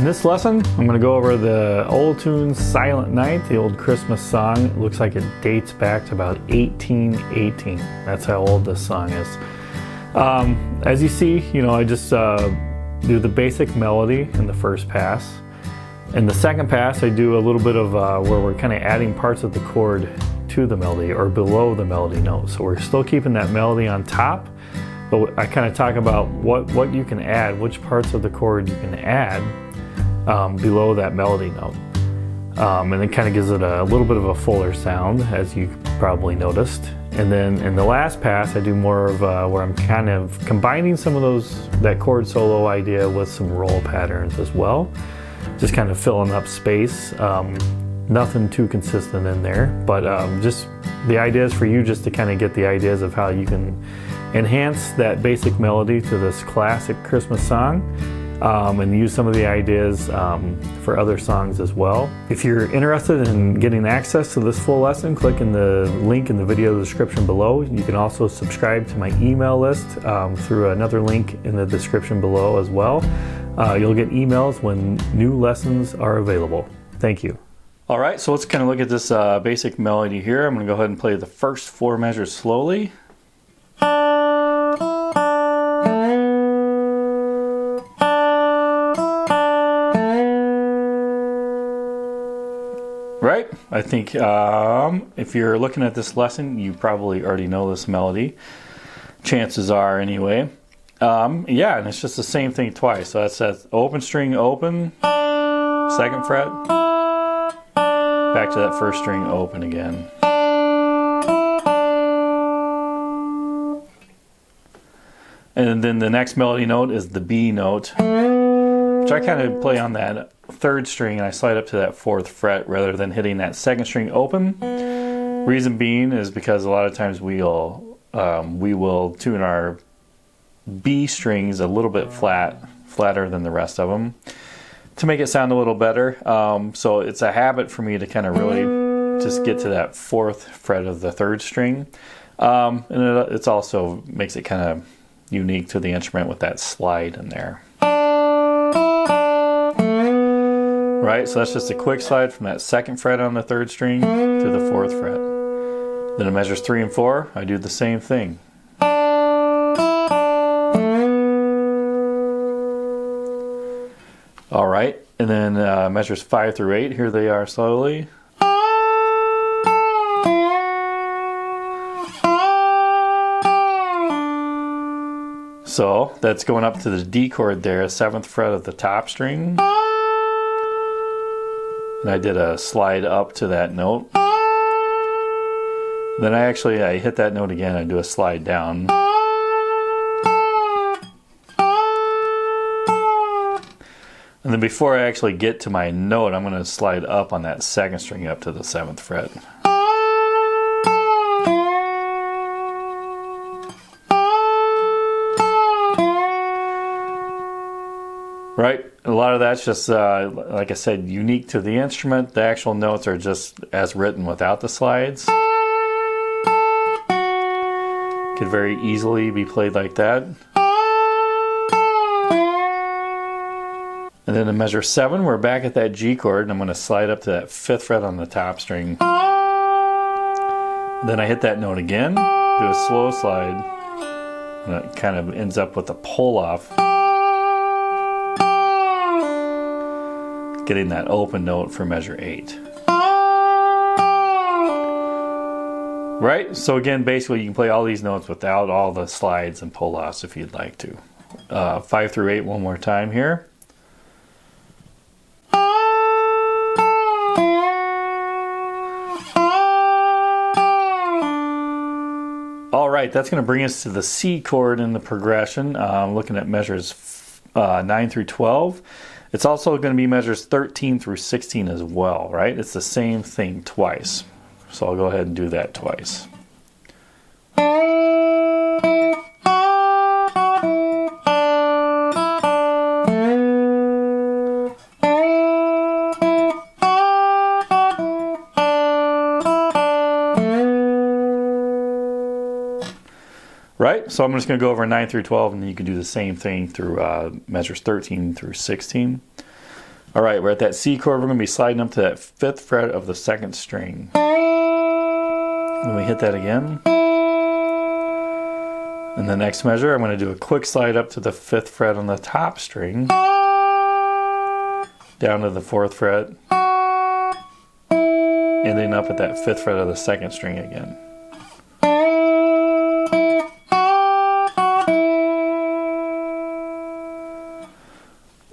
this lesson, I'm going to go over the old tune Silent Night, the old Christmas song. It looks like it dates back to about 1818. That's how old this song is. As you see, I just do the basic melody in the first pass. In the second pass, I do a little bit of where we're kind of adding parts of the chord to the melody or below the melody note. So we're still keeping that melody on top, but I kind of talk about what you can add, which parts of the chord you can add below that melody note. And it kind of gives it a little bit of a fuller sound, as you probably noticed. And then in the last pass, I do more of where I'm kind of combining some of that chord solo idea with some roll patterns as well. Just kind of filling up space. Nothing too consistent in there, but just the idea is for you just to kind of get the ideas of how you can enhance that basic melody to this classic Christmas song. And use some of the ideas for other songs as well. If you're interested in getting access to this full lesson, click in the link in the video description below. You can also subscribe to my email list through another link in the description below as well. You'll get emails when new lessons are available. Thank you. All right, so let's kind of look at this basic melody here. I'm going to go ahead and play the first 4 measures slowly. Right, I think if you're looking at this lesson, you probably already know this melody. Chances are, anyway. Yeah, and it's just the same thing twice. So that's that open string open, 2nd fret, back to that 1st string open again. And then the next melody note is the B note, which I kind of play on that 3rd string and I slide up to that 4th fret rather than hitting that 2nd string open. Reason being is because a lot of times we will tune our B strings a little bit flatter than the rest of them to make it sound a little better. So it's a habit for me to kind of really just get to that 4th fret of the 3rd string. And it's also makes it kind of unique to the instrument with that slide in there. Right, so that's just a quick slide from that 2nd fret on the 3rd string to the 4th fret. Then in measures 3 and 4, I do the same thing. All right, and then measures 5 through 8, here they are slowly. So that's going up to the D chord there, 7th fret of the top string. And I did a slide up to that note. Then I hit that note again, I do a slide down. And then before I actually get to my note, I'm going to slide up on that 2nd string up to the 7th fret. Right, a lot of that's just, like I said, unique to the instrument. The actual notes are just as written without the slides. Could very easily be played like that. And then in measure 7, we're back at that G chord, and I'm going to slide up to that 5th fret on the top string. Then I hit that note again, do a slow slide, and it kind of ends up with a pull off. Getting that open note for measure 8. Right, so again, basically you can play all these notes without all the slides and pull-offs if you'd like to. 5 through 8 one more time here. All right, that's going to bring us to the C chord in the progression. Looking at measures 9 through 12. It's also going to be measures 13 through 16 as well, right? It's the same thing twice. So I'll go ahead and do that twice. Right, so I'm just going to go over 9 through 12, and then you can do the same thing through measures 13 through 16. All right, we're at that C chord. We're going to be sliding up to that 5th fret of the 2nd string. When we hit that again, in the next measure, I'm going to do a quick slide up to the 5th fret on the top string, down to the 4th fret, ending up at that 5th fret of the 2nd string again.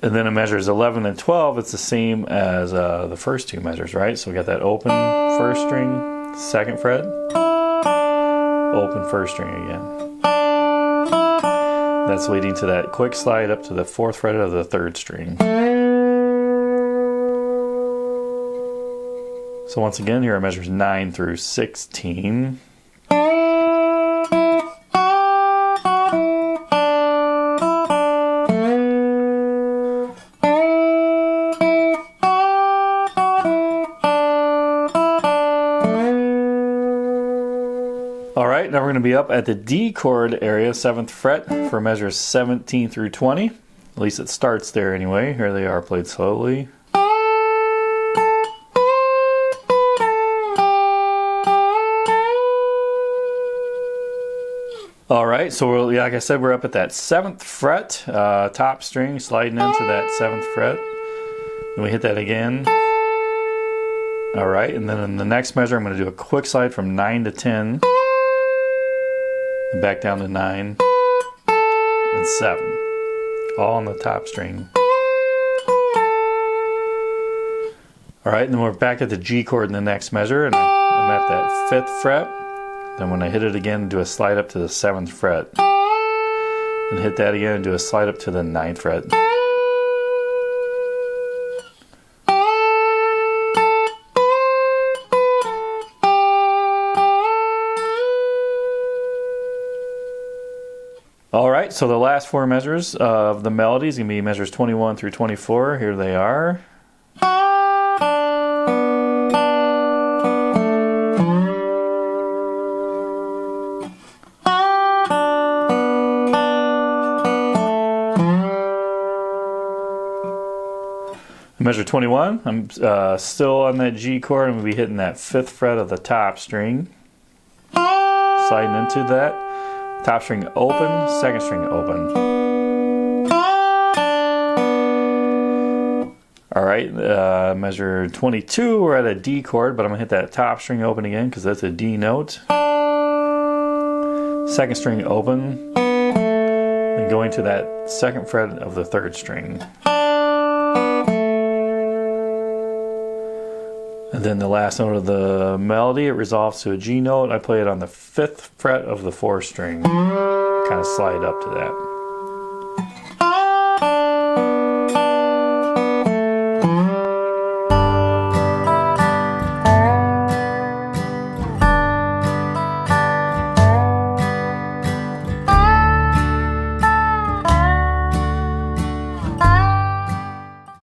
And then in measures 11 and 12, it's the same as the first two measures, right? So we got that open 1st string, 2nd fret, open 1st string again. That's leading to that quick slide up to the 4th fret of the 3rd string. So once again, here are measures 9 through 16. Alright, now we're going to be up at the D chord area, 7th fret, for measures 17 through 20. At least it starts there anyway. Here they are played slowly. Alright, so like I said, we're up at that 7th fret, top string, sliding into that 7th fret. Then we hit that again. Alright, and then in the next measure, I'm going to do a quick slide from 9 to 10. And back down to 9 and 7, all on the top string. Alright, and then we're back at the G chord in the next measure, and I'm at that 5th fret. Then when I hit it again, do a slide up to the 7th fret. And hit that again and do a slide up to the 9th fret. Alright, so the last 4 measures of the melody is going to be measures 21 through 24. Here they are. Measure 21, I'm still on that G chord. I'm going to be hitting that 5th fret of the top string. Sliding into that. Top string open, 2nd string open. Alright, measure 22, we're at a D chord, but I'm going to hit that top string open again because that's a D note. 2nd string open, and going to that 2nd fret of the 3rd string. And then the last note of the melody, it resolves to a G note. I play it on the 5th fret of the 4th string. Kind of slide up to that.